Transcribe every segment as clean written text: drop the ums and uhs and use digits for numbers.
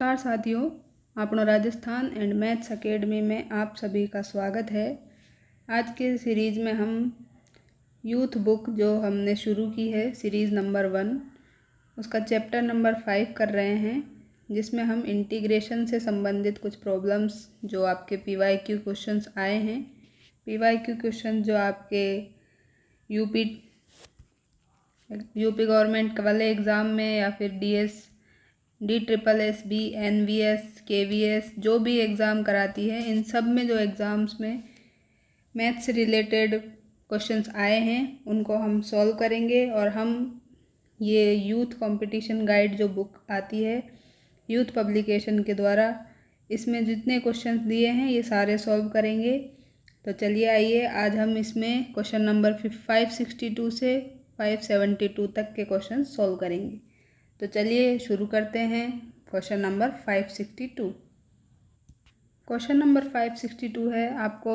नमस्कार साथियों, आपनो राजस्थान एंड मैथ्स अकेडमी में आप सभी का स्वागत है। आज के सीरीज़ में हम यूथ बुक जो हमने शुरू की है सीरीज़ नंबर 1 उसका चैप्टर नंबर 5 कर रहे हैं, जिसमें हम इंटीग्रेशन से संबंधित कुछ प्रॉब्लम्स जो आपके पीवाईक्यू क्वेश्चंस आए हैं, पीवाईक्यू क्वेश्चन जो आपके यूपी गवर्नमेंट वाले एग्ज़ाम में या फिर DSSS, NVS, KVS जो भी एग्ज़ाम कराती है, इन सब में जो एग्ज़ाम्स में मैथ्स से रिलेटेड क्वेश्चंस आए हैं उनको हम सॉल्व करेंगे। और हम ये यूथ कंपटीशन गाइड जो बुक आती है यूथ पब्लिकेशन के द्वारा, इसमें जितने क्वेश्चंस दिए हैं ये सारे सॉल्व करेंगे। तो चलिए आइए, आज हम इसमें क्वेश्चन नंबर 562 से 572 तक के क्वेश्चन सॉल्व करेंगे। तो चलिए शुरू करते हैं। Question number 562। क्वेश्चन नंबर 562 है, आपको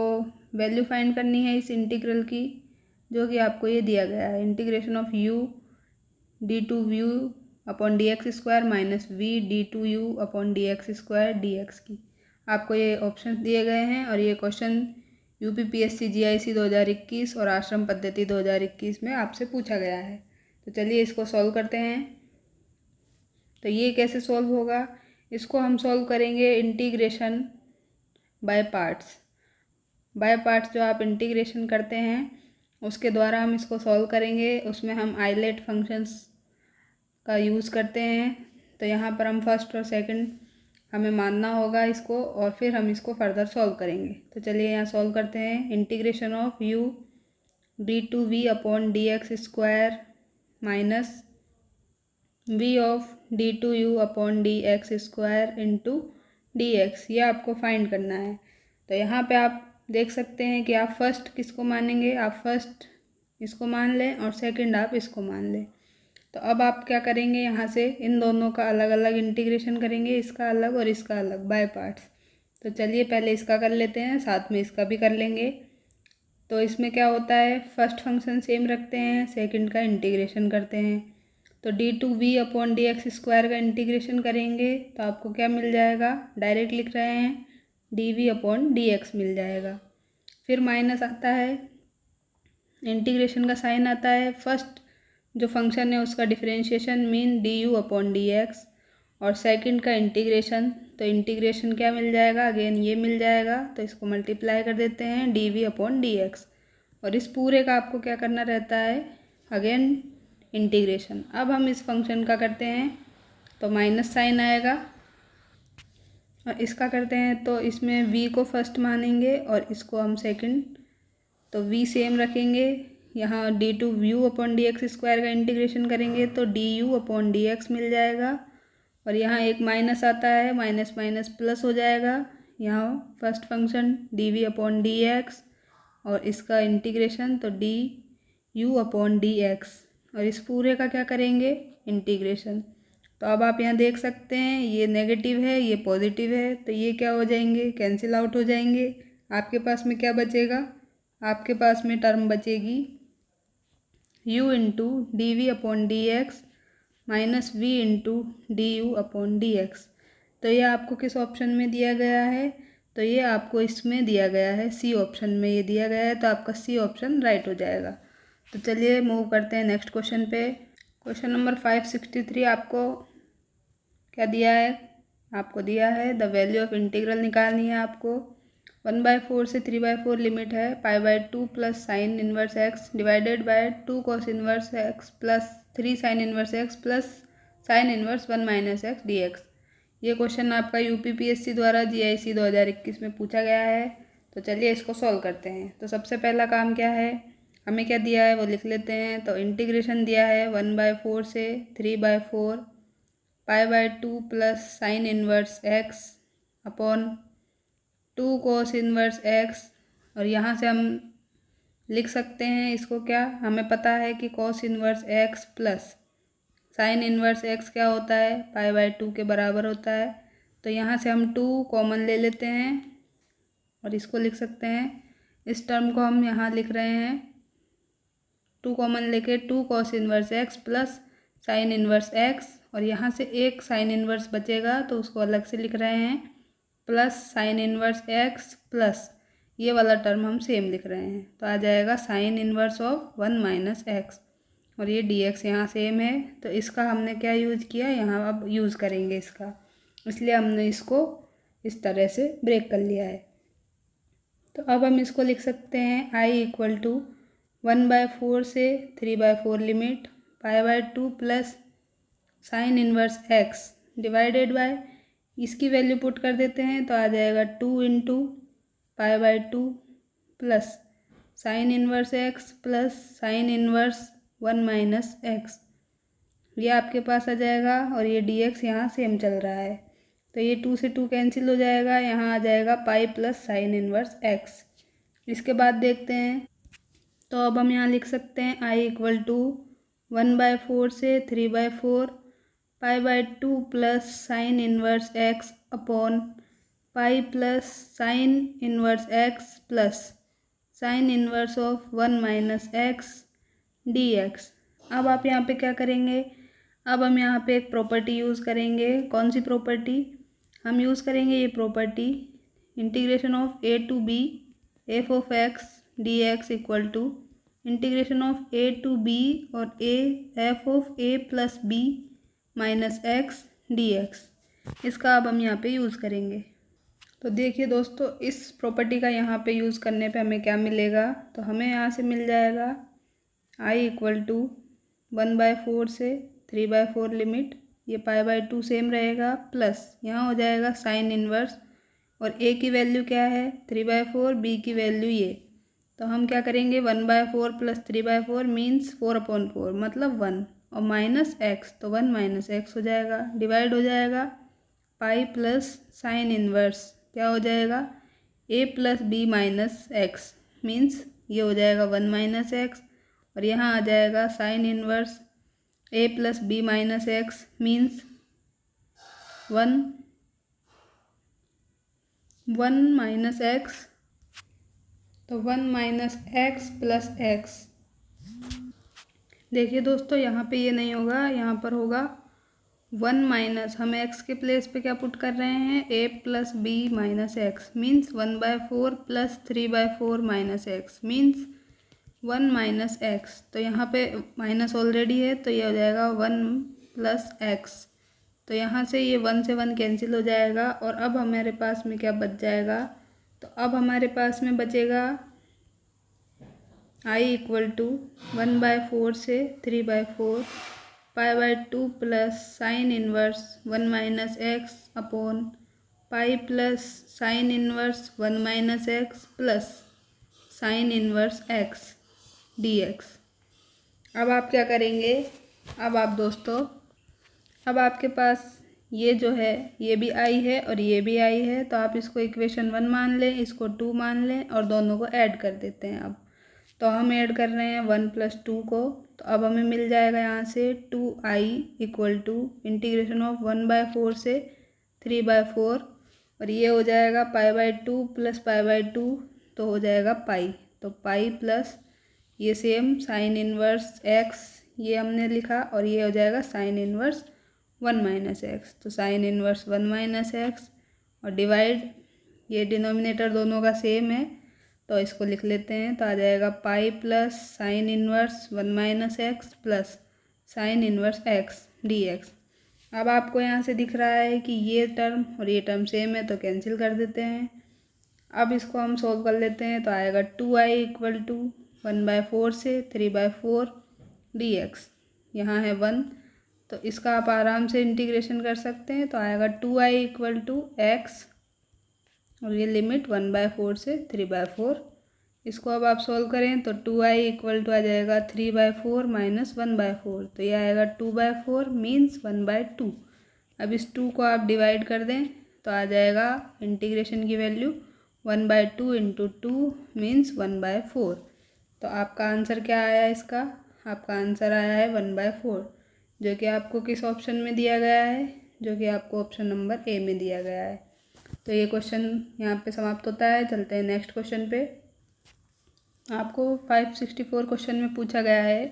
वैल्यू फाइंड करनी है इस इंटीग्रल की, जो कि आपको ये दिया गया है, integration of u d2u upon dx² minus v d2u upon dx² dx की। आपको ये ऑप्शन दिए गए हैं और ये क्वेश्चन UPPSC GIC 2021 और आश्रम पद्धति 2021 में आपसे पूछा गया है। तो चलिए इसको सॉल्व करते हैं। तो ये कैसे सॉल्व होगा, इसको हम सॉल्व करेंगे integration by parts. By parts जो आप इंटीग्रेशन करते हैं उसके द्वारा हम इसको सॉल्व करेंगे। उसमें हम आइलेट फंक्शंस का यूज़ करते हैं। तो यहाँ पर हम फर्स्ट और सेकंड हमें मानना होगा इसको, और फिर हम इसको फर्दर सॉल्व करेंगे। तो चलिए यहाँ सॉल्व करते हैं। Integration of u d2v upon dx² minus v of d2u upon dx² into dx, ये आपको फाइंड करना है। तो यहाँ पे आप देख सकते हैं कि आप फर्स्ट किसको मानेंगे, आप फर्स्ट इसको मान लें और सेकंड आप इसको मान लें। तो अब आप क्या करेंगे, यहाँ से इन दोनों का अलग अलग इंटीग्रेशन करेंगे, इसका अलग और इसका अलग बाय पार्ट्स। तो चलिए पहले इसका कर लेते हैं, साथ में इसका भी कर लेंगे। तो इसमें क्या होता है, फर्स्ट फंक्शन सेम रखते हैं, सेकंड का इंटीग्रेशन करते हैं। तो d2v अपॉन dx² का इंटीग्रेशन करेंगे तो आपको क्या मिल जाएगा, डायरेक्ट लिख रहे हैं dv अपॉन dx मिल जाएगा। फिर माइनस आता है, इंटीग्रेशन का साइन आता है, फर्स्ट जो फंक्शन है उसका differentiation mean du upon dx, और सेकंड का इंटीग्रेशन, तो इंटीग्रेशन क्या मिल जाएगा, अगेन ये मिल जाएगा। तो इसको मल्टीप्लाई कर देते हैं dv अपॉन dx, और इस पूरे का आपको क्या करना रहता है, अगेन इंटीग्रेशन। अब हम इस फंक्शन का करते हैं तो माइनस साइन आएगा, और इसका करते हैं तो इसमें v को फर्स्ट मानेंगे और इसको हम सेकंड, तो v सेम रखेंगे। यहाँ d2u अपॉन dx² का इंटीग्रेशन करेंगे तो du अपॉन dx मिल जाएगा, और यहाँ एक माइनस आता है, माइनस माइनस प्लस हो जाएगा। यहाँ first function dv upon dx और इसका इंटीग्रेशन तो du अपॉन dx, और इस पूरे का क्या करेंगे, इंटीग्रेशन। तो अब आप यहाँ देख सकते हैं ये नेगेटिव है, ये पॉजिटिव है, तो ये क्या हो जाएंगे, कैंसिल आउट हो जाएंगे। आपके पास में क्या बचेगा, आपके पास में टर्म बचेगी u into d v upon d x minus v into d u upon d x. तो ये आपको किस ऑप्शन में दिया गया है, तो ये आपको इसमें दिया गया है, सी ऑप्शन में ये दिया गया है, तो आपका सी ऑप्शन राइट हो जाएगा। तो चलिए मूव करते हैं नेक्स्ट क्वेश्चन पे। क्वेश्चन नंबर 563 आपको क्या दिया है, आपको दिया है द वैल्यू ऑफ इंटीग्रल निकालनी है आपको। 1/4 से 3/4 लिमिट है, π/2 plus sine inverse x divided by 2 cos inverse x plus 3 sine inverse x plus sine inverse 1 minus x d x. ये क्वेश्चन आपका UPPSC द्वारा GIC 2021 में पूछा गया है। तो चलिए इसको सॉल्व करते हैं। तो सबसे पहला काम क्या है, हमें क्या दिया है वो लिख लेते हैं। तो इंटीग्रेशन दिया है 1/4 से 3/4 π/2 plus sine inverse x upon 2 cos inverse x, और यहाँ से हम लिख सकते हैं इसको, क्या हमें पता है कि cos inverse x plus sine inverse x क्या होता है, π/2 के बराबर होता है। तो यहाँ से हम 2 कॉमन ले लेते हैं और इसको लिख सकते हैं, इस टर्म को हम यहाँ लिख रहे हैं 2 कॉमन लेके 2 cos inverse x plus sine inverse x, और यहाँ से एक साइन इन्वर्स बचेगा तो उसको अलग से लिख रहे हैं, plus sine inverse x plus ये वाला टर्म हम सेम लिख रहे हैं, तो आ जाएगा sine inverse of 1 minus x, और ये डी एक्स यहाँ सेम है, तो इसका हमने क्या यूज़ किया, यहाँ अब यूज़ करेंगे इसका, इसलिए हमने इसको इस तरह से ब्रेक कर लिया है। तो अब हम इसको लिख सकते हैं आई इक्वल टू 1/4 से 3/4 limit π/2 plus sine inverse x divided by, इसकी वैल्यू पुट कर देते हैं तो आ जाएगा 2 into π/2 plus sine inverse x plus sine inverse 1 minus x, ये आपके पास आ जाएगा, और ये डी एक्स यहाँ सेम चल रहा है, तो ये 2 से 2 कैंसिल हो जाएगा, यहाँ आ जाएगा पाई प्लस साइन इन्वर्स एक्स। इसके बाद देखते हैं, तो अब हम यहाँ लिख सकते हैं आई इक्वल टू 1/4 से 3/4 π/2 plus sine inverse x upon pi plus sine inverse x plus sine inverse of 1 minus x d x. अब आप यहाँ पे क्या करेंगे, अब हम यहाँ पे एक प्रॉपर्टी यूज़ करेंगे, कौन सी प्रॉपर्टी हम यूज़ करेंगे, ये property integration of a to b f of x d x equal to integration of a to b और a f of a plus b minus x d x, इसका अब हम यहाँ पे यूज़ करेंगे। तो देखिए दोस्तों, इस प्रॉपर्टी का यहाँ पे यूज़ करने पे हमें क्या मिलेगा, तो हमें यहाँ से मिल जाएगा आई इक्वल टू 1/4 से 3/4 लिमिट, ये π/2 सेम रहेगा, प्लस यहाँ हो जाएगा साइन इन्वर्स, और ए की वैल्यू क्या है 3/4, बी की वैल्यू ये, तो हम क्या करेंगे 1/4 प्लस 3/4 मीन्स 4/4 मतलब 1, और माइनस एक्स तो 1 माइनस एक्स हो जाएगा, डिवाइड हो जाएगा पाई प्लस साइन इन्वर्स, क्या हो जाएगा a plus b minus x means ये हो जाएगा 1 माइनस एक्स, और यहाँ आ जाएगा sine inverse a plus b minus x means 1 minus x, तो 1 माइनस एक्स प्लस एक्स। देखिए दोस्तों, यहाँ पे ये नहीं होगा, यहाँ पर होगा 1 माइनस, हम एक्स के प्लेस पे क्या पुट कर रहे हैं a plus b minus x means 1/4 plus 3/4 minus x means 1 minus x, तो यहाँ पे माइनस ऑलरेडी है तो ये हो जाएगा 1 प्लस एक्स, तो यहाँ से ये 1 से 1 कैंसिल हो जाएगा, और अब हमारे पास में क्या बच जाएगा, तो अब हमारे पास में बचेगा आई इक्वल टू 1/4 से 3/4 π/2 plus sine inverse 1 minus x upon pi plus sine inverse 1 minus x plus sine inverse x d x. अब आप क्या करेंगे, अब आप दोस्तों, अब आपके पास ये जो है ये भी आई है और ये भी आई है, तो आप इसको इक्वेशन 1 मान लें, इसको 2 मान लें, और दोनों को ऐड कर देते हैं। अब तो हम ऐड कर रहे हैं 1 + 2 को, तो अब हमें मिल जाएगा यहाँ से 2i equal to integration of 1/4 से 3/4, और ये हो जाएगा π/2 प्लस π/2, तो हो जाएगा पाई, तो पाई प्लस ये सेम साइन इन्वर्स एक्स ये हमने लिखा, और ये हो जाएगा साइन इन्वर्स 1 माइनस एक्स, तो साइन इन्वर्स 1 माइनस एक्स, और डिवाइड ये डिनोमिनेटर दोनों का सेम है तो इसको लिख लेते हैं, तो आ जाएगा पाई plus sine inverse 1 minus x plus sine inverse x d x. अब आपको यहाँ से दिख रहा है कि ये टर्म और ये टर्म सेम है तो कैंसिल कर देते हैं। अब इसको हम सोल्व कर लेते हैं, तो आएगा 2i इक्वल टू 1/4 से 3/4 डी एक्स, यहाँ है 1, तो इसका आप आराम से इंटीग्रेशन कर सकते हैं, तो आएगा 2i इक्वल टू एक्स, और ये लिमिट 1/4 से 3/4, इसको अब आप सॉल्व करें तो 2i इक्वल टू आ जाएगा 3/4 माइनस 1/4, तो ये आएगा 2/4 मीन्स 1/2। अब इस 2 को आप डिवाइड कर दें तो आ जाएगा इंटीग्रेशन की वैल्यू 1/2 इंटू 2 मीन्स 1/4। तो आपका आंसर क्या आया, इसका आपका आंसर आया है 1/4, जो कि आपको किस ऑप्शन में दिया गया है, जो कि आपको ऑप्शन नंबर ए में दिया गया है। तो ये क्वेश्चन यहाँ पे समाप्त होता है। चलते हैं नेक्स्ट क्वेश्चन पे। आपको 564 क्वेश्चन में पूछा गया है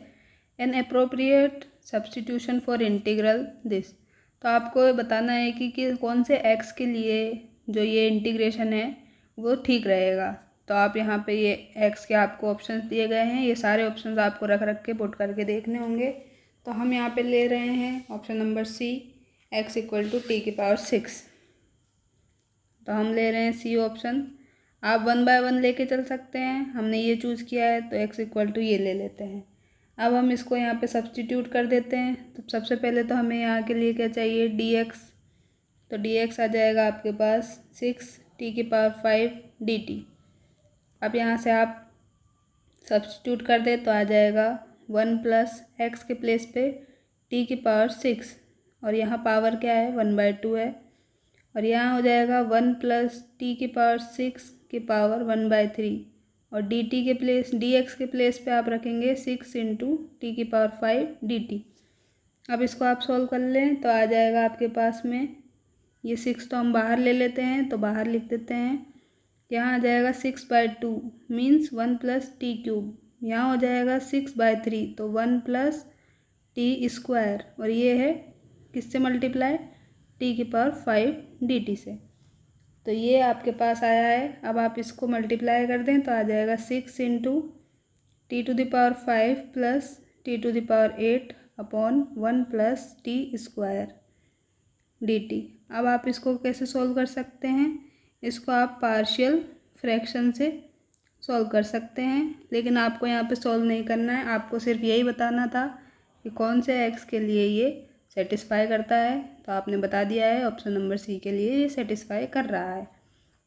an appropriate substitution for integral this. तो आपको बताना है कि कौन से एक्स के लिए जो ये इंटीग्रेशन है वो ठीक रहेगा। तो आप यहाँ पे ये एक्स के आपको ऑप्शंस दिए गए हैं, ये सारे ऑप्शंस आपको रख रख के पुट करके देखने होंगे। तो हम यहाँ पे ले रहे हैं option number C, x equal to t की पावर 6। तो हम ले रहे हैं सी ऑप्शन। आप 1 बाय 1 लेके चल सकते हैं, हमने ये चूज़ किया है तो एक्स इक्वल टू ये ले लेते हैं। अब हम इसको यहाँ पे सब्स्टिट्यूट कर देते हैं। तो सबसे पहले तो हमें यहाँ के लिए क्या चाहिए, डी एक्स। तो डी एक्स आ जाएगा आपके पास 6 टी की पावर 5 डी टी। अब यहाँ से आप सब्स्टिट्यूट कर दे तो आ जाएगा 1 प्लस एक्स के प्लेस पे टी की पावर 6, और यहाँ पावर क्या है 1/2 है, और यहाँ हो जाएगा 1 प्लस टी की पावर 6 की पावर 1/3, और डी टी के प्लेस डी एक्स के प्लेस पे आप रखेंगे 6 इंटू टी की पावर 5 डी टी। अब इसको आप सॉल्व कर लें तो आ जाएगा आपके पास में, ये 6 तो हम बाहर ले लेते हैं तो बाहर लिख देते हैं। यहाँ आ जाएगा 6/2 मीन्स 1 प्लस टी क्यूब। यहाँ हो जाएगा 6/3 तो 1 प्लस टी स्क्वायर, और ये है किससे मल्टीप्लाई, टी की पावर 5 डी टी से। तो ये आपके पास आया है। अब आप इसको मल्टीप्लाई कर दें तो आ जाएगा 6 into t to the power 5 plus t to the power 8 upon 1 plus t square d t. अब आप इसको कैसे सॉल्व कर सकते हैं, इसको आप पार्शियल फ्रैक्शन से सॉल्व कर सकते हैं, लेकिन आपको यहाँ पे सॉल्व नहीं करना है, आपको सिर्फ यही बताना था कि कौन से एक्स के लिए ये सेटिस्फाई करता है। तो आपने बता दिया है ऑप्शन नंबर सी के लिए ये सेटिस्फाई कर रहा है।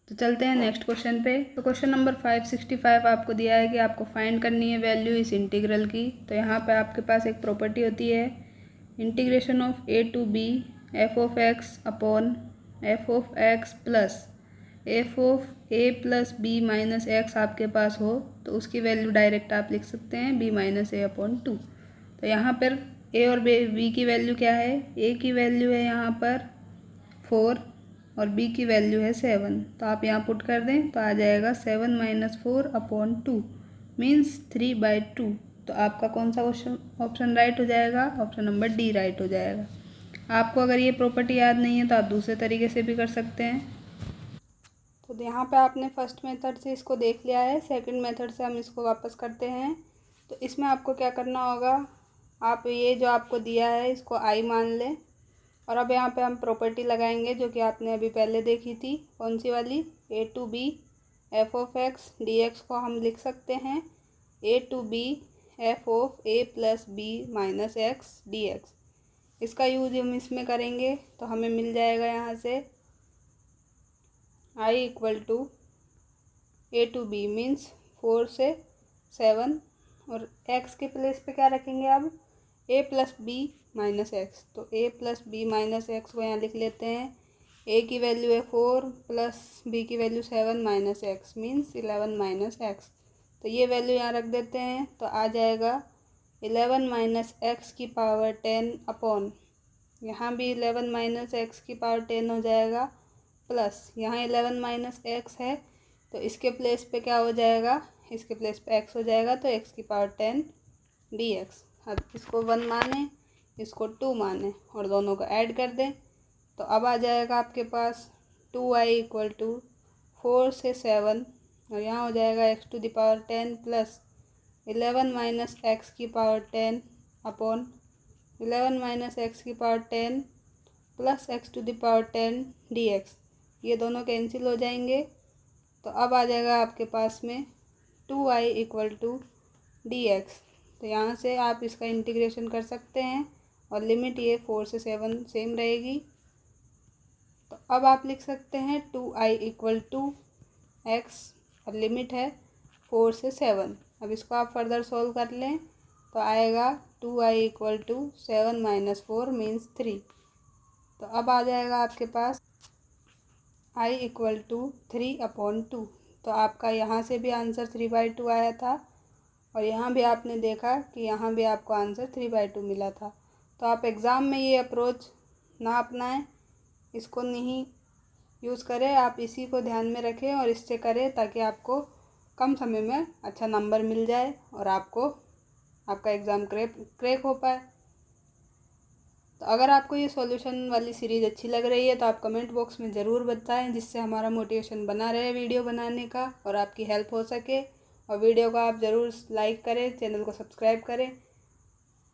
तो चलते हैं नेक्स्ट क्वेश्चन पे। तो क्वेश्चन नंबर 565 आपको दिया है कि आपको फाइंड करनी है वैल्यू इस इंटीग्रल की। तो यहाँ पे आपके पास एक प्रॉपर्टी होती है, integration of a to b f of x upon f of x plus f of a plus b minus x आपके पास हो तो उसकी वैल्यू डायरेक्ट आप लिख सकते हैं बी माइनस ए अपॉन 2। तो यहाँ पर ए और बी की वैल्यू क्या है, ए की वैल्यू है यहाँ पर 4 और बी की वैल्यू है 7। तो आप यहाँ पुट कर दें तो आ जाएगा 7 माइनस 4 अपॉन 2 मीन्स 3/2। तो आपका कौन सा क्वेश्चन ऑप्शन राइट हो जाएगा, ऑप्शन नंबर डी राइट हो जाएगा। आपको अगर ये प्रॉपर्टी याद नहीं है तो आप दूसरे तरीके से भी कर सकते हैं। तो यहाँ पे आपने फर्स्ट मेथड से इसको देख लिया है, सेकंड मेथड से हम इसको वापस करते हैं। तो इसमें आपको क्या करना होगा, आप ये जो आपको दिया है इसको आई मान लें, और अब यहाँ पे हम प्रॉपर्टी लगाएंगे जो कि आपने अभी पहले देखी थी, कौन सी वाली, a to b f of x d x को हम लिख सकते हैं a to b f of a plus b minus x d x. इसका यूज हम इसमें करेंगे तो हमें मिल जाएगा यहाँ से I equal to a to b means 4 से 7, और एक्स के प्लेस पे क्या रखेंगे अब, ए प्लस बी माइनस एक्स। तो ए प्लस बी माइनस एक्स को यहाँ लिख लेते हैं। ए की वैल्यू है 4 प्लस बी की value 7 minus x means 11 minus x. तो ये वैल्यू यहाँ रख देते हैं तो आ जाएगा 11 माइनस एक्स की पावर 10 अपॉन, यहाँ भी 11 माइनस एक्स की पावर 10 हो जाएगा, प्लस यहाँ 11 माइनस एक्स है तो इसके प्लेस पे क्या हो जाएगा, इसके प्लेस पे एक्स हो जाएगा तो एक्स की पावर 10 डी एक्स। अब इसको 1 माने, इसको 2 माने और दोनों को ऐड कर दें तो अब आ जाएगा आपके पास 2i इक्वल टू 4 से 7, और यहाँ हो जाएगा x to the power 10 plus 11 minus x की पावर 10 अपॉन 11 माइनस एक्स की power 10 plus x to the power 10 d x. ये दोनों कैंसिल हो जाएंगे तो अब आ जाएगा आपके पास में 2i equal to D x. तो यहाँ से आप इसका इंटीग्रेशन कर सकते हैं और लिमिट ये 4 से 7 सेम रहेगी। तो अब आप लिख सकते हैं 2i इक्वल टू एक्स और लिमिट है 4 से 7। अब इसको आप फर्दर सॉल्व कर लें तो आएगा 2i equal to 7 minus 4 means 3। तो अब आ जाएगा आपके पास i इक्वल टू 3 अपॉन 2। तो आपका यहाँ से भी आंसर 3/2 आया था और यहाँ भी आपने देखा कि यहाँ भी आपको आंसर 3/2 मिला था। तो आप एग्ज़ाम में ये अप्रोच ना अपनाएं, इसको नहीं यूज़ करें, आप इसी को ध्यान में रखें और इससे करें ताकि आपको कम समय में अच्छा नंबर मिल जाए और आपको आपका एग्ज़ाम क्रैक हो पाए। तो अगर आपको ये सॉल्यूशन वाली सीरीज़ अच्छी लग रही है तो आप कमेंट बॉक्स में ज़रूर बताएं, जिससे हमारा मोटिवेशन बना रहे वीडियो बनाने का और आपकी हेल्प हो सके। और वीडियो को आप ज़रूर लाइक करें, चैनल को सब्सक्राइब करें,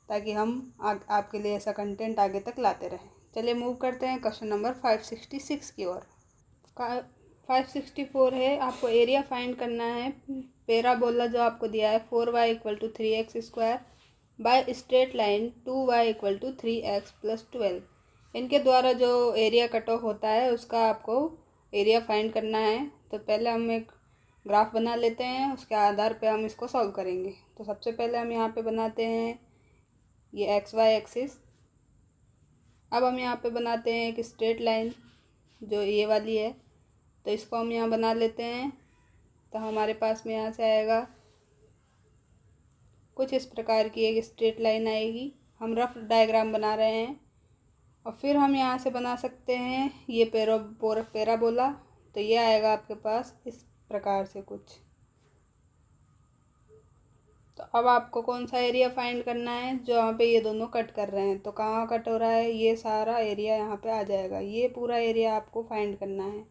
ताकि हम आपके लिए ऐसा कंटेंट आगे तक लाते रहें। चलिए मूव करते हैं क्वेश्चन नंबर 566 की ओर। 564 है, आपको एरिया फाइंड करना है। पैराबोला जो आपको दिया है 4y = 3x² by straight line 2y = 3x+12, इनके द्वारा जो एरिया कट ऑफ होता है उसका आपको एरिया फाइंड करना है। तो पहले हम एक ग्राफ बना लेते हैं, उसके आधार पे हम इसको सॉल्व करेंगे। तो सबसे पहले हम यहाँ पे बनाते हैं ये XY एक्सिस। अब हम यहाँ पे बनाते हैं एक स्ट्रेट लाइन जो ये वाली है, तो इसको हम यहाँ बना लेते हैं। तो हमारे पास में यहाँ से आएगा कुछ इस प्रकार की एक स्ट्रेट लाइन आएगी। हम रफ डायग्राम बना रहे हैं। और फिर हम यहाँ से बना सकते हैं ये पैराबोला। तो ये आएगा आपके पास इस प्रकार से कुछ। तो अब आपको कौन सा एरिया फाइंड करना है, जो यहाँ पे ये दोनों कट कर रहे हैं। तो कहाँ कट हो रहा है, ये सारा एरिया यहाँ पे आ जाएगा। ये पूरा एरिया आपको फाइंड करना है।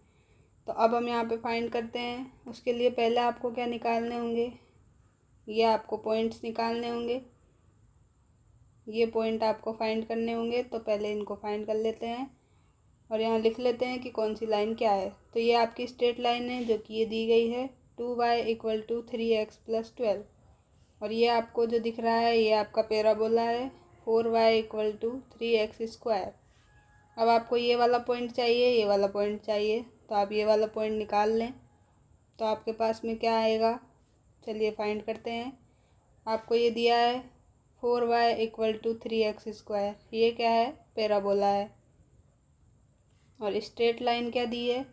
तो अब हम यहाँ पे फाइंड करते हैं। उसके लिए पहले आपको क्या निकालने होंगे, ये आपको पॉइंट्स निकालने होंगे। ये पॉइंट आपको फाइंड करने होंगे। तो पहले इनको फाइंड कर लेते हैं और यहाँ लिख लेते हैं कि कौन सी लाइन क्या है। तो ये आपकी स्ट्रेट लाइन है जो कि ये दी गई है 2y = 3x+12। और ये आपको जो दिख रहा है ये आपका पैराबोला है 4y = 3x²। अब आपको ये वाला पॉइंट चाहिए, ये वाला पॉइंट चाहिए, तो आप ये वाला पॉइंट निकाल लें। तो आपके पास में क्या आएगा, चलिए फाइंड करते हैं। आपको ये दिया है 4y = 3x²। ये क्या है, पैराबोला है। और स्ट्रेट लाइन क्या दी है,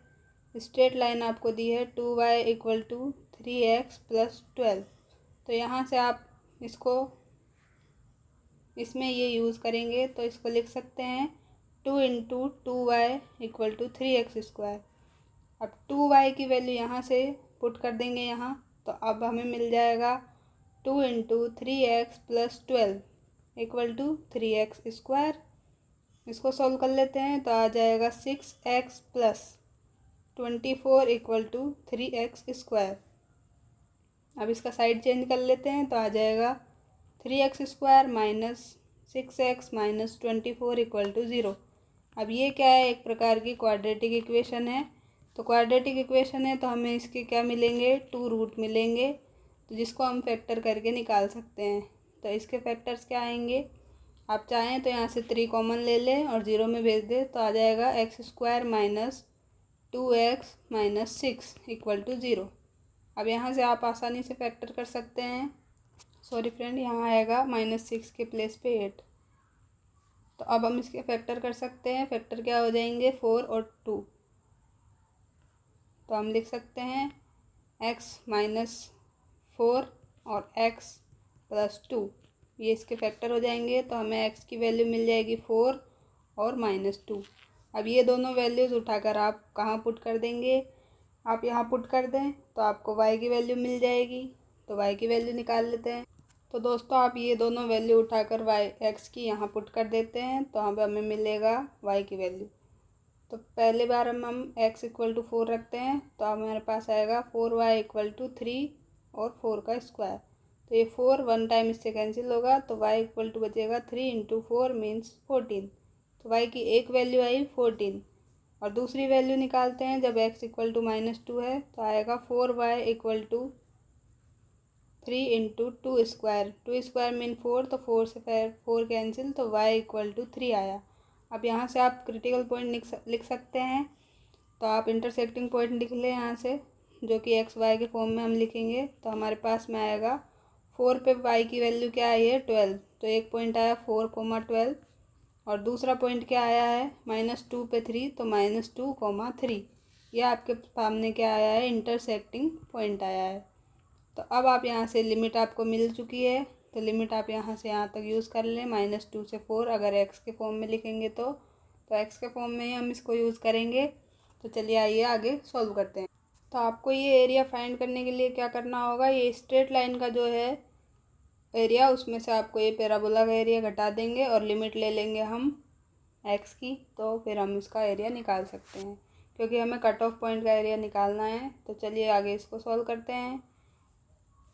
स्ट्रेट लाइन आपको दी है 2y = 3x+12। तो यहाँ से आप इसको इसमें ये यूज़ करेंगे तो इसको लिख सकते हैं 2 × 2y = 3x²। अब 2y की वैल्यू यहाँ से पुट कर देंगे यहाँ। तो अब हमें मिल जाएगा 2 × 3x+12 = 3x²। इसको सॉल्व कर लेते हैं तो आ जाएगा 6x + 24 = 3x²। अब इसका साइड चेंज कर लेते हैं तो आ जाएगा 3x² - 6x - 24 = 0। अब ये क्या है, एक प्रकार की क्वाड्रेटिक इक्वेशन है। तो क्वाड्रेटिक इक्वेशन है तो हमें इसके क्या मिलेंगे, 2 रूट मिलेंगे, तो जिसको हम फैक्टर करके निकाल सकते हैं। तो इसके फैक्टर्स क्या आएंगे, आप चाहें तो यहाँ से 3 कॉमन ले लें और 0 में भेज दें तो आ जाएगा x² - 2x - 6 = 0। अब यहाँ से आप आसानी से फैक्टर कर सकते हैं। सॉरी फ्रेंड, यहाँ आएगा -6 के प्लेस पे 8। तो अब हम इसके फैक्टर कर सकते हैं। फैक्टर क्या हो जाएंगे, 4 और 2। तो हम लिख सकते हैं x - 4 और x + 2, ये इसके फैक्टर हो जाएंगे। तो हमें x की वैल्यू मिल जाएगी 4 और -2। अब ये दोनों वैल्यूज़ उठाकर आप कहाँ पुट कर देंगे, आप यहाँ पुट कर दें तो आपको y की वैल्यू मिल जाएगी। तो y की वैल्यू निकाल लेते हैं। तो दोस्तों आप ये दोनों वैल्यू उठाकर x की यहाँ पुट कर देते हैं तो यहाँ पे हमें मिलेगा y की वैल्यू। तो पहले बार हम x = 4 रखते हैं तो हमारे पास आएगा 4y = 3 और 4 का स्क्वायर। तो ये 4 1 टाइम इससे कैंसिल होगा तो y = बचेगा 3 × 4 मीन्स 14। तो y की एक वैल्यू आई 14। और दूसरी वैल्यू निकालते हैं, जब x = -2 है तो आएगा 4y = 3 × 2²। 2² मीन 4, तो 4 से 4 कैंसिल, तो y = 3 आया। अब यहाँ से आप क्रिटिकल पॉइंट लिख सकते हैं। तो आप इंटरसेक्टिंग पॉइंट लिख लें यहाँ से, जो कि एक्स वाई के फॉर्म में हम लिखेंगे। तो हमारे पास में आएगा 4 पे y की वैल्यू क्या आई है 12। तो एक पॉइंट आया 4, 12 और दूसरा पॉइंट क्या आया है -2 पे 3, तो -2, 3। यह आपके सामने क्या आया है, इंटरसेक्टिंग पॉइंट आया है। तो अब आप यहाँ से लिमिट आपको मिल चुकी है, तो लिमिट आप यहाँ से यहाँ तक यूज़ कर लें -2 से 4। अगर x के फॉर्म में लिखेंगे तो x के फॉर्म में ही हम इसको यूज़ करेंगे। तो चलिए आइए आगे सॉल्व करते हैं। तो आपको ये एरिया फाइंड करने के लिए क्या करना होगा, ये स्ट्रेट लाइन का जो है एरिया, उसमें से आपको ये पैराबोला का एरिया घटा देंगे और लिमिट ले लेंगे हम एक्स की, तो फिर हम इसका एरिया निकाल सकते हैं, क्योंकि हमें कट ऑफ पॉइंट का एरिया निकालना है। तो चलिए आगे इसको सॉल्व करते हैं।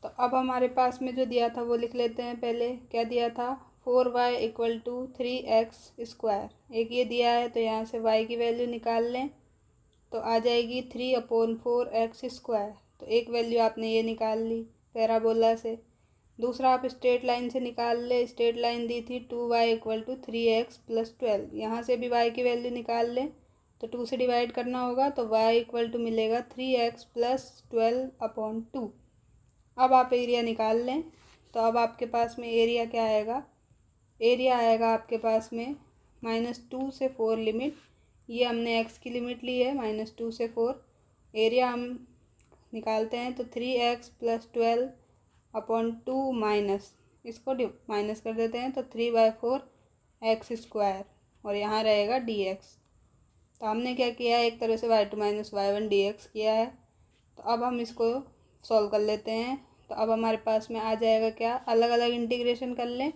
तो अब हमारे पास में जो दिया था वो लिख लेते हैं। पहले क्या दिया था, 4y इक्वल टू 3x²। एक ये दिया है, तो यहाँ से y की वैल्यू निकाल लें, तो आ जाएगी 3/4x²। तो एक वैल्यू आपने ये निकाल ली पैराबोला से। दूसरा आप स्ट्रेट लाइन से निकाल ले। स्ट्रेट लाइन दी थी 2y इक्वल टू 3x+12। यहाँ से भी y की वैल्यू निकाल लें, तो 2 से डिवाइड करना होगा, तो y इक्वल टू मिलेगा 3x+12/2। अब आप एरिया निकाल लें, तो अब आपके पास में एरिया क्या आएगा, एरिया आएगा आपके पास में -2 से 4 लिमिट, ये हमने x की लिमिट ली है -2 से 4। एरिया हम निकालते हैं, तो 3x+12/2 माइनस, इसको माइनस कर देते हैं, तो 3/4x², और यहाँ रहेगा dx। तो हमने क्या किया है, एक तरह से y2 - y1 dx किया है। तो अब हम इसको सॉल्व कर लेते हैं। तो अब हमारे पास में आ जाएगा क्या, अलग अलग इंटीग्रेशन कर लें,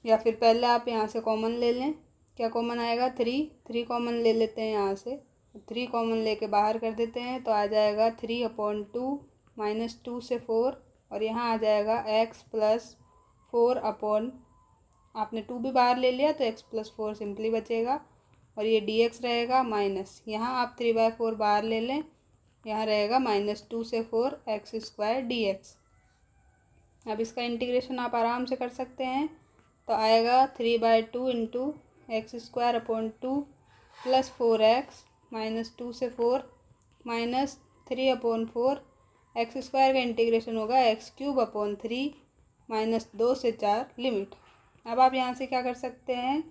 या फिर पहले आप यहाँ से कॉमन ले लें। क्या कॉमन आएगा, 3 कॉमन ले लेते हैं यहाँ से। 3 कॉमन लेके बाहर कर देते हैं, तो आ जाएगा 3/2 -2 से 4, और यहाँ आ जाएगा x+4 आपने 2 भी बाहर ले लिया, तो x+4 सिंपली बचेगा, और ये dx रहेगा माइनस, यहाँ आप 3/4 बाहर ले लें, यहाँ रहेगा -2 से 4 x² dx। अब इसका इंटीग्रेशन आप आराम से कर सकते हैं, तो आएगा 3/2 इंटू x²/2 + 4x -2 से 4 -3/4 x² का इंटीग्रेशन होगा x³/3 -2 से 4 लिमिट। अब आप यहाँ से क्या कर सकते हैं,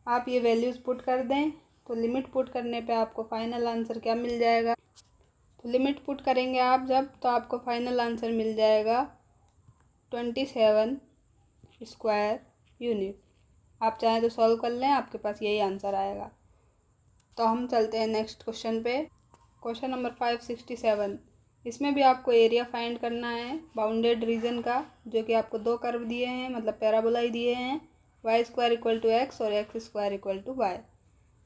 आप ये वैल्यूज़ पुट कर दें, तो लिमिट पुट करने पे आपको फाइनल आंसर क्या मिल जाएगा, तो लिमिट पुट करेंगे आप जब, तो आपको फाइनल आंसर मिल जाएगा 27² यूनिट। आप चाहें तो सॉल्व कर लें, आपके पास यही आंसर आएगा। तो हम चलते हैं नेक्स्ट क्वेश्चन पे। क्वेश्चन नंबर 567, इसमें भी आपको एरिया फाइंड करना है बाउंडेड रीजन का, जो कि आपको 2 कर्व दिए हैं, मतलब पैराबोला ही दिए हैं, y² = x और x² = y।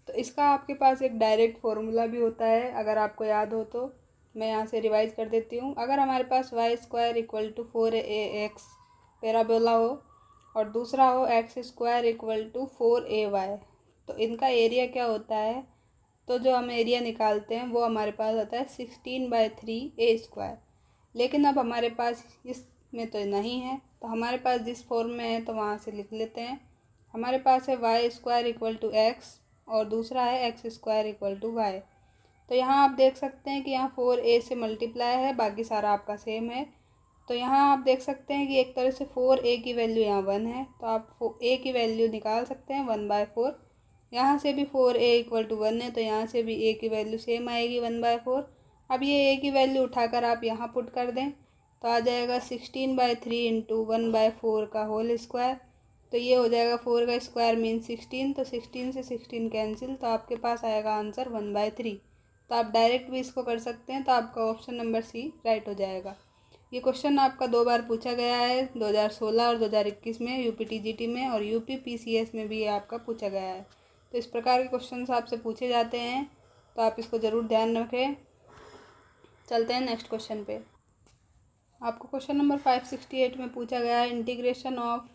तो इसका आपके पास एक डायरेक्ट फॉर्मूला भी होता है, अगर आपको याद हो तो मैं यहाँ से रिवाइज कर देती हूँ। अगर हमारे पास y² = 4ax पैराबोला हो और दूसरा हो x² = 4ay, तो इनका एरिया क्या होता है, तो जो हम एरिया निकालते हैं वो हमारे पास आता है 16/3a²। लेकिन अब हमारे पास इसमें तो नहीं है, तो हमारे पास जिस फॉर्म में है तो वहाँ से लिख लेते हैं। हमारे पास है y² = x और दूसरा है x² = y। तो यहाँ आप देख सकते हैं कि यहाँ 4a से मल्टीप्लाई है, बाकी सारा आपका सेम है। तो यहाँ आप देख सकते हैं कि एक तरह से 4a की वैल्यू यहाँ 1 है, तो आप a की वैल्यू निकाल सकते हैं 1/4। यहाँ से भी 4a = 1 है, तो यहाँ से भी a की वैल्यू सेम आएगी 1/4। अब ये a की वैल्यू उठाकर आप यहाँ पुट कर दें, तो आ जाएगा 16/3 इंटू 1/4 का होल स्क्वायर। तो ये हो जाएगा 4 का स्क्वायर मीन 16, तो 16 से 16 कैंसिल, तो आपके पास आएगा आंसर 1/3। तो आप डायरेक्ट भी इसको कर सकते हैं, तो आपका ऑप्शन नंबर सी राइट हो जाएगा। ये क्वेश्चन आपका 2 बार पूछा गया है, 2016 और 2021 में UPTGT में, और UPPCS में भी ये आपका पूछा गया है। तो इस प्रकार के क्वेश्चन आपसे पूछे जाते हैं, तो आप इसको ज़रूर ध्यान रखें। चलते हैं नेक्स्ट क्वेश्चन पे। आपको क्वेश्चन नंबर 568 में पूछा गया है integration of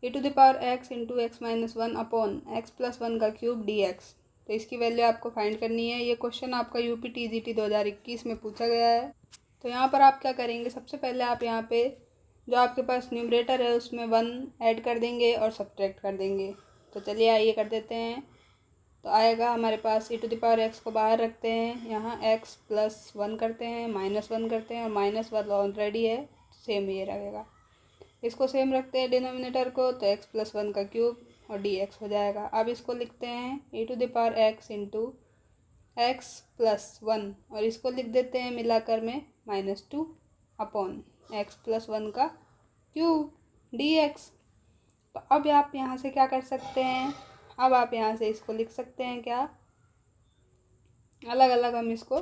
e⁻x × x - 1 upon x+1 का क्यूब dx। तो इसकी वैल्यू आपको फाइंड करनी है। ये क्वेश्चन आपका UPTGT 2021 में पूछा गया है। तो यहाँ पर आप क्या करेंगे, सबसे पहले आप यहाँ पे जो आपके पास न्यूमरेटर है उसमें 1 ऐड कर देंगे और सब्ट्रैक्ट कर देंगे। तो चलिए आइए कर देते हैं। तो आएगा हमारे पास e⁻x को बाहर रखते हैं, यहाँ x+1 करते हैं, -1 करते हैं, और -1 ऑलरेडी है, सेम ये रहेगा। इसको सेम रखते हैं डिनोमिनेटर को, तो x+1 का क्यूब और dx हो जाएगा। अब इसको लिखते हैं e⁻x इंटू x+1, और इसको लिख देते हैं मिलाकर में -2 अपॉन x+1 का क्यूब dx। तो अब आप यहाँ से क्या कर सकते हैं, अब आप यहाँ से इसको लिख सकते हैं क्या, अलग अलग हम इसको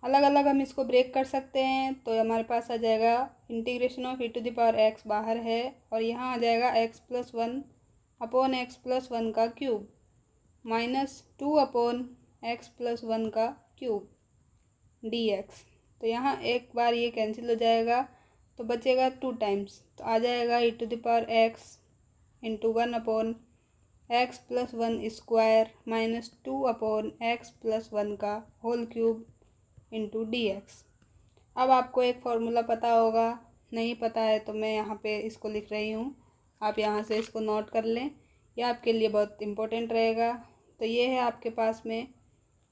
अलग अलग हम इसको ब्रेक कर सकते हैं। तो हमारे पास आ जाएगा इंटीग्रेशन ऑफ e⁻x बाहर है और यहाँ आ जाएगा x+1 अपॉन x+1 का क्यूब -2 अपॉन x+1 का क्यूब dx। तो यहाँ एक बार ये कैंसिल हो जाएगा तो बचेगा 2 टाइम्स, तो आ जाएगा e⁻x into 1 upon x+1 square -2 upon x+1 का होल क्यूब इंटू dx। अब आपको एक फॉर्मूला पता होगा, नहीं पता है तो मैं यहाँ पे इसको लिख रही हूँ, आप यहाँ से इसको नोट कर लें, यह आपके लिए बहुत इम्पोर्टेंट रहेगा। तो ये है आपके पास में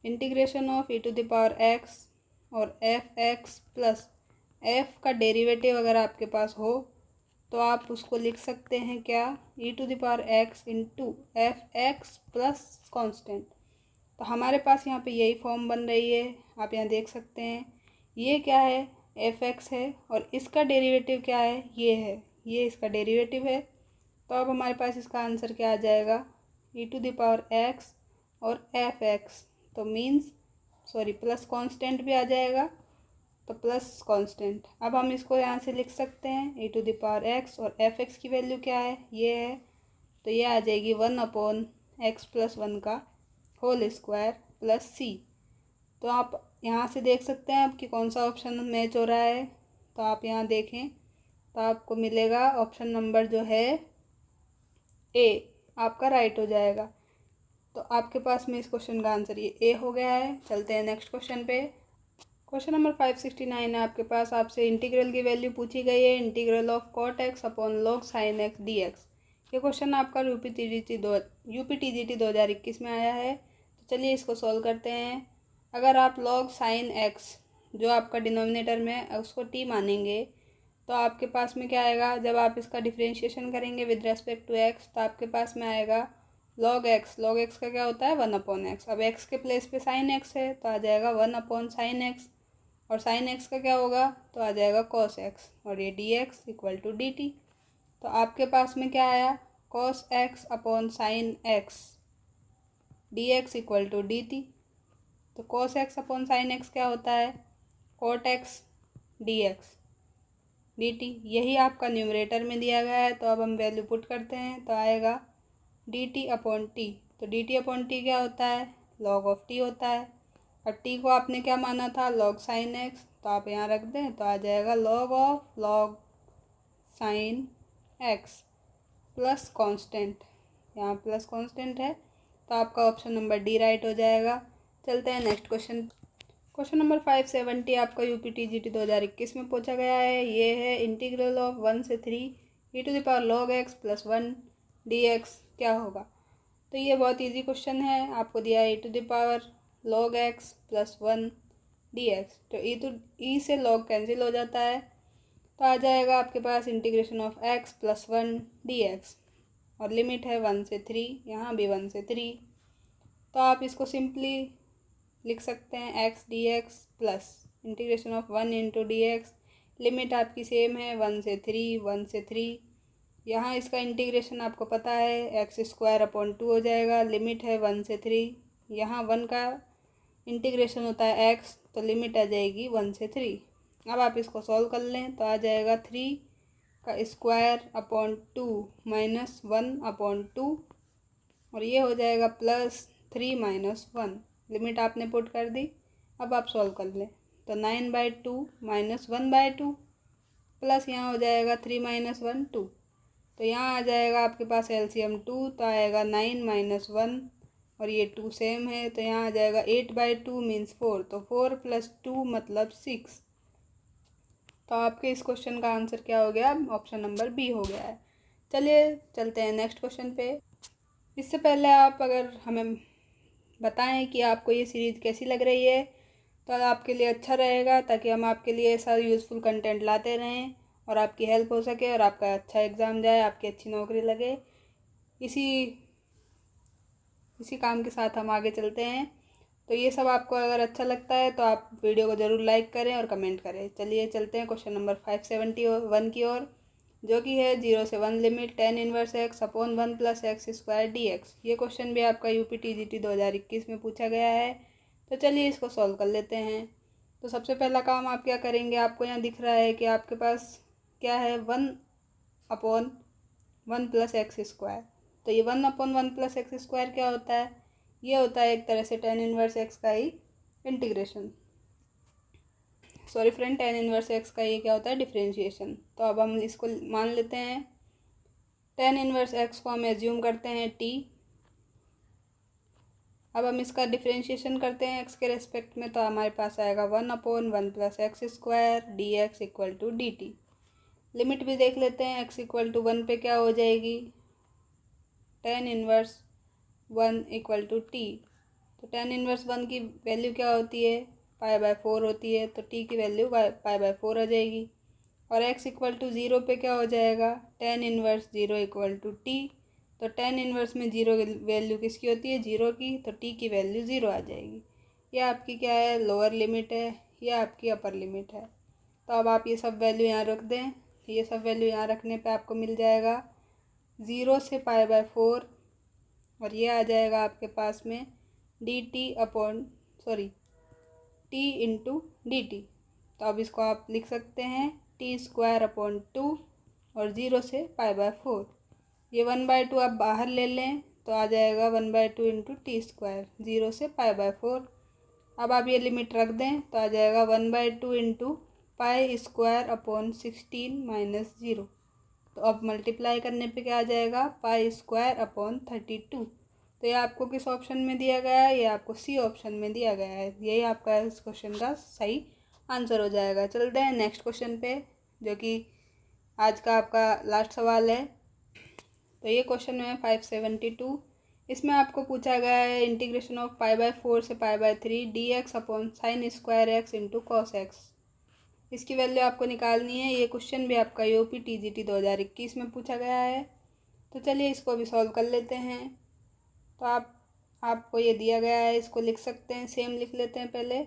इंटीग्रेशन ऑफ e⁻x और f(x) प्लस f का डेरिवेटिव अगर आपके पास हो तो आप उसको लिख सकते हैं क्या, e⁻x into f(x) plus constant. तो हमारे पास यहाँ पे यही फॉर्म बन रही है, आप यहाँ देख सकते हैं। ये क्या है, f(x) है और इसका डेरिवेटिव क्या है, ये है, ये इसका डेरिवेटिव है। तो अब हमारे पास इसका आंसर क्या आ जाएगा, e⁻x और f(x), तो मीन्स सॉरी प्लस कांस्टेंट भी आ जाएगा, तो प्लस कांस्टेंट। अब हम इसको यहाँ से लिख सकते हैं e⁻x और f(x) की वैल्यू क्या है, ये है, तो ये आ जाएगी 1 अपॉन x+1 का होल स्क्वायर प्लस c। तो आप यहाँ से देख सकते हैं अब कि कौन सा ऑप्शन मैच हो रहा है। तो आप यहाँ देखें तो आपको मिलेगा ऑप्शन नंबर जो है ए आपका राइट हो जाएगा। तो आपके पास में इस क्वेश्चन का आंसर ये ए हो गया है। चलते हैं नेक्स्ट क्वेश्चन पे। क्वेश्चन नंबर 569 है आपके पास, आपसे इंटीग्रल की वैल्यू पूछी गई है, integral of cot x upon log sin x dx। ये क्वेश्चन आपका यूपी TGT 2021 में आया है। तो चलिए इसको सॉल्व करते हैं। अगर आप log sin x जो आपका डिनोमिनेटर में है उसको t मानेंगे तो आपके पास में क्या आएगा, जब आप इसका डिफ्रेंशिएशन करेंगे विद रेस्पेक्ट टू x तो आपके पास में आएगा log x का क्या होता है 1 अपॉन x। अब x के प्लेस पे sin x है तो आ जाएगा 1 अपॉन sin x, और sin x का क्या होगा तो आ जाएगा cos x, और ये dx इक्वल टू dt। तो आपके पास में क्या आया, cos x upon sin x dx equal to dt। तो cos x upon sin x क्या होता है, cot x dx dt। यही आपका न्यूमरेटर में दिया गया है। तो अब हम वैल्यू पुट करते हैं तो आएगा dt अपॉन t। तो dt अपॉन t क्या होता है, log ऑफ t होता है। और t को आपने क्या माना था, log sin x, तो आप यहाँ रख दें तो आ जाएगा log of log sin x plus constant, यहाँ प्लस कांस्टेंट है तो आपका ऑप्शन नंबर डी राइट हो जाएगा। चलते हैं नेक्स्ट क्वेश्चन। क्वेश्चन नंबर 570 आपका यूपी TGT 2021 में पूछा गया है। ये है इंटीग्रल ऑफ 1 से 3 e⁻log x प्लस 1 dx क्या होगा। तो ये बहुत इजी क्वेश्चन है, आपको दिया है e⁻log x प्लस 1 dx। तो e से log कैंसिल हो जाता है तो आ जाएगा आपके पास इंटीग्रेशन ऑफ x प्लस 1 dx, और लिमिट है 1 से 3, यहाँ भी 1 से 3। तो आप इसको सिंपली लिख सकते हैं x dx plus integration of 1 into D x. Limit आपकी सेम है 1 से 3, 1 से 3। यहाँ इसका इंटीग्रेशन आपको पता है x² अपॉन 2 हो जाएगा, लिमिट है 1 से 3। यहाँ 1 का इंटीग्रेशन होता है x, तो लिमिट आ जाएगी 1 से 3। अब आप इसको सॉल्व कर लें तो आ जाएगा 3 का स्क्वायर अपॉन 2 माइनस 1 अपॉन 2, और ये हो जाएगा प्लस 3 माइनस 1। लिमिट आपने पुट कर दी। अब आप सॉल्व कर लें तो 9/2 माइनस 1/2 प्लस यहाँ हो जाएगा 3 माइनस 1 2। तो यहाँ आ जाएगा आपके पास एलसीएम 2, तो आएगा 9 माइनस 1 और ये 2 सेम है तो यहाँ आ जाएगा 8/2 मीन्स 4। तो 4 प्लस 2 मतलब 6। तो आपके इस क्वेश्चन का आंसर क्या हो गया, ऑप्शन नंबर बी हो गया है। चलिए चलते हैं नेक्स्ट क्वेश्चन पे। इससे पहले आप अगर हमें बताएं कि आपको ये सीरीज़ कैसी लग रही है तो आपके लिए अच्छा रहेगा, ताकि हम आपके लिए ऐसा यूज़फुल कंटेंट लाते रहें और आपकी हेल्प हो सके और आपका अच्छा एग्ज़ाम जाए, आपकी अच्छी नौकरी लगे। इसी काम के साथ हम आगे चलते हैं। तो ये सब आपको अगर अच्छा लगता है तो आप वीडियो को ज़रूर लाइक करें और कमेंट करें। चलिए चलते हैं क्वेश्चन नंबर 571 की ओर, जो कि है 0 से 1 limit tan inverse x upon 1 plus x square dx। ये क्वेश्चन भी आपका यूपी TGT 2021 में पूछा गया है। तो चलिए इसको सॉल्व कर लेते हैं। तो सबसे पहला काम आप क्या करेंगे, आपको यहाँ दिख रहा है कि आपके पास क्या है, 1/1 प्लस एक्स स्क्वायर। तो ये 1/1 प्लस एक्स स्क्वायर क्या होता है, ये होता है एक तरह से tan इनवर्स एक्स का ही integration, sorry friend, tan inverse x का ये क्या होता है, डिफ्रेंशिएशन। तो अब हम इसको मान लेते हैं, tan इनवर्स एक्स को हम एज्यूम करते हैं t। अब हम इसका डिफ्रेंशिएशन करते हैं एक्स के रेस्पेक्ट में, तो हमारे पास आएगा 1/1 plus x square d x equal to d t. Limit भी देख लेते हैं, x इक्वल टू 1 पे क्या हो जाएगी, tan inverse 1 equal to t. तो tan इनवर्स 1 की वैल्यू क्या होती है, π/4 होती है, तो t की वैल्यू π/4 आ जाएगी। और x इक्वल टू 0 पे क्या हो जाएगा, tan inverse 0 equal to t. तो tan इनवर्स में 0 वैल्यू किसकी होती है, 0 की, तो t की वैल्यू 0 आ जाएगी। ये आपकी क्या है, लोअर लिमिट है, ये आपकी अपर लिमिट है। तो अब आप ये सब वैल्यू यहाँ रख दें, ये सब वैल्यू यहाँ रखने पे आपको मिल जाएगा 0 से π/4, और ये आ जाएगा आपके पास में t इंटू डी टी। तो अब इसको आप लिख सकते हैं t²/2 और 0 से π/4। ये 1/2 आप बाहर ले लें तो आ जाएगा 1/2 इंटू t², 0 से π/4। अब आप ये लिमिट रख दें तो आ जाएगा 1/2 इंटू π²/16 माइनस 0। तो अब मल्टीप्लाई करने पे क्या आ जाएगा, π²/32। तो ये आपको किस ऑप्शन में दिया गया है, ये आपको सी ऑप्शन में दिया गया है। यही आपका इस क्वेश्चन का सही आंसर हो जाएगा। चलते हैं नेक्स्ट क्वेश्चन पे, जो कि आज का आपका लास्ट सवाल है। तो ये क्वेश्चन है 572। इसमें आपको पूछा गया है इंटीग्रेशन ऑफ π/4 से π/3 dx upon sine square x into cos x. इसकी वैल्यू आपको निकालनी है। ये क्वेश्चन भी आपका यूपी टीजीटी 2021 में पूछा गया है। तो चलिए इसको भी सॉल्व कर लेते हैं। तो आपको ये दिया गया है, इसको लिख सकते हैं, सेम लिख लेते हैं पहले,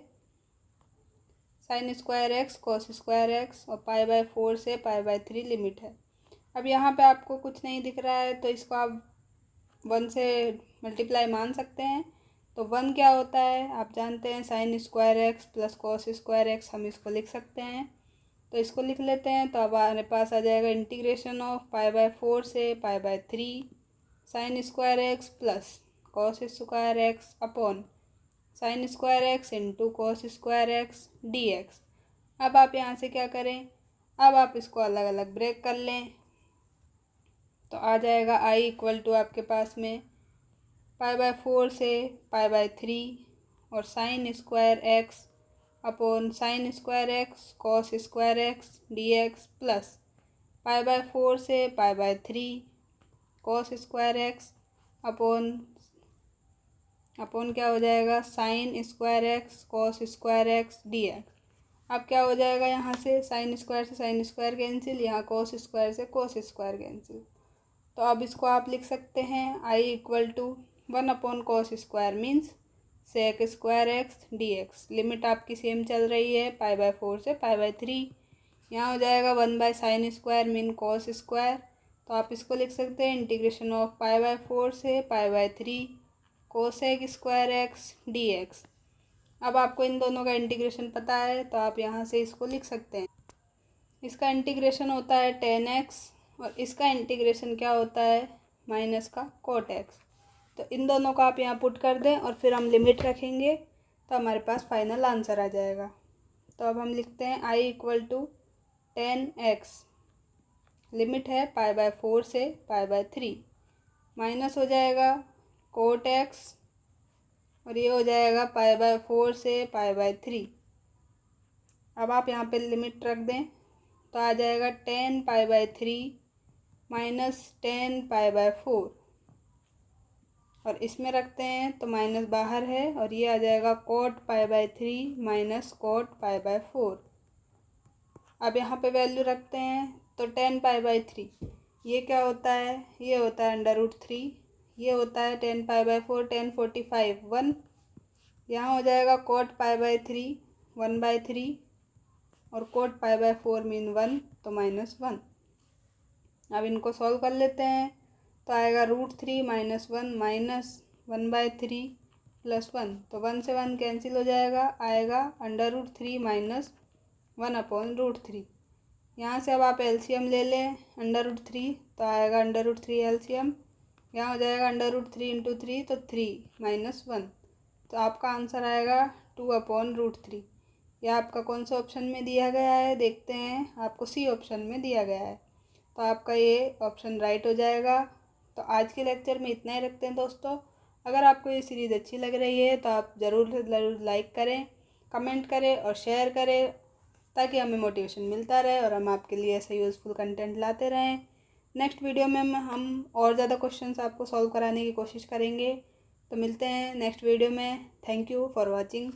sign square x cos square x और π/4 से π/3 लिमिट है। अब यहाँ पे आपको कुछ नहीं दिख रहा है तो इसको आप 1 से मल्टीप्लाई मान सकते हैं। तो 1 क्या होता है आप जानते हैं, sign square x plus cos square x, हम इसको लिख सकते हैं। तो इसको लिख लेते हैं। तो अब हमारे पास आ जाएगा इंटीग्रेशन ऑफ π/4 से π/3 sine square x plus cos square x upon sine square x into cos square x d x. अब आप यहाँ से क्या करें, अब आप इसको अलग अलग ब्रेक कर लें। तो आ जाएगा i इक्वल टू आपके पास में π/4 से π/3 और sine square x upon sine square x cos square x d x plus π/4 से π/3 कॉस स्क्वायर एक्स अपॉन क्या हो जाएगा, sine square x cos square x d x. अब क्या हो जाएगा, यहाँ से साइन स्क्वायर से साइन स्क्वायर कैंसिल, यहाँ कॉस स्क्वायर से कॉस स्क्वायर कैंसिल। तो अब इसको आप लिख सकते हैं i equal to 1/cos square means sec square x d x. Limit आपकी सेम चल रही है π/4 से π/3। यहाँ हो जाएगा 1/sin square mean cos square. तो आप इसको लिख सकते हैं इंटीग्रेशन ऑफ π/4 से π/3 cosec square x d x. अब आपको इन दोनों का इंटीग्रेशन पता है तो आप यहाँ से इसको लिख सकते हैं। इसका इंटीग्रेशन होता है tan x और इसका इंटीग्रेशन क्या होता है, माइनस का cot x। तो इन दोनों को आप यहाँ पुट कर दें और फिर हम लिमिट रखेंगे तो हमारे पास फाइनल आंसर आ जाएगा। तो अब हम लिखते हैं i equal to tan x, limit है π/4 से π/3, माइनस हो जाएगा cot x और ये हो जाएगा π/4 से π/3। अब आप यहाँ पे लिमिट रख दें तो आ जाएगा tan π/3 माइनस tan π/4 और इसमें रखते हैं तो माइनस बाहर है और ये आ जाएगा cot π/3 माइनस cot π/4। अब यहाँ पे वैल्यू रखते हैं तो tan π/3 ये क्या होता है, ये होता है √3, ये होता है tan π/4 tan 45 1, यहाँ हो जाएगा cot π/3 1/3 और cot π/4 मीन 1 तो -1। अब इनको सॉल्व कर लेते हैं तो आएगा √3 - 1 माइनस 1/3 +1, तो 1 से 1 कैंसिल हो जाएगा, आएगा √3 माइनस 1/√3। यहाँ से अब आप एलसीएम ले लें √3, तो आएगा √3 एलसीएम, यहाँ हो जाएगा √3 × 3 तो 3 - 1, तो आपका आंसर आएगा 2/√3। यह आपका कौन सा ऑप्शन में दिया गया है देखते हैं, आपको सी ऑप्शन में दिया गया है, तो आपका ये ऑप्शन राइट हो जाएगा। तो आज के लेक्चर में इतना ही रखते हैं दोस्तों। अगर आपको ये सीरीज़ अच्छी लग रही है तो आप ज़रूर लाइक करें, कमेंट करें और शेयर करें, ताकि हमें मोटिवेशन मिलता रहे और हम आपके लिए ऐसा यूज़फुल कंटेंट लाते रहें। नेक्स्ट वीडियो में हम और ज़्यादा क्वेश्चंस आपको सॉल्व कराने की कोशिश करेंगे। तो मिलते हैं नेक्स्ट वीडियो में। Thank you for watching.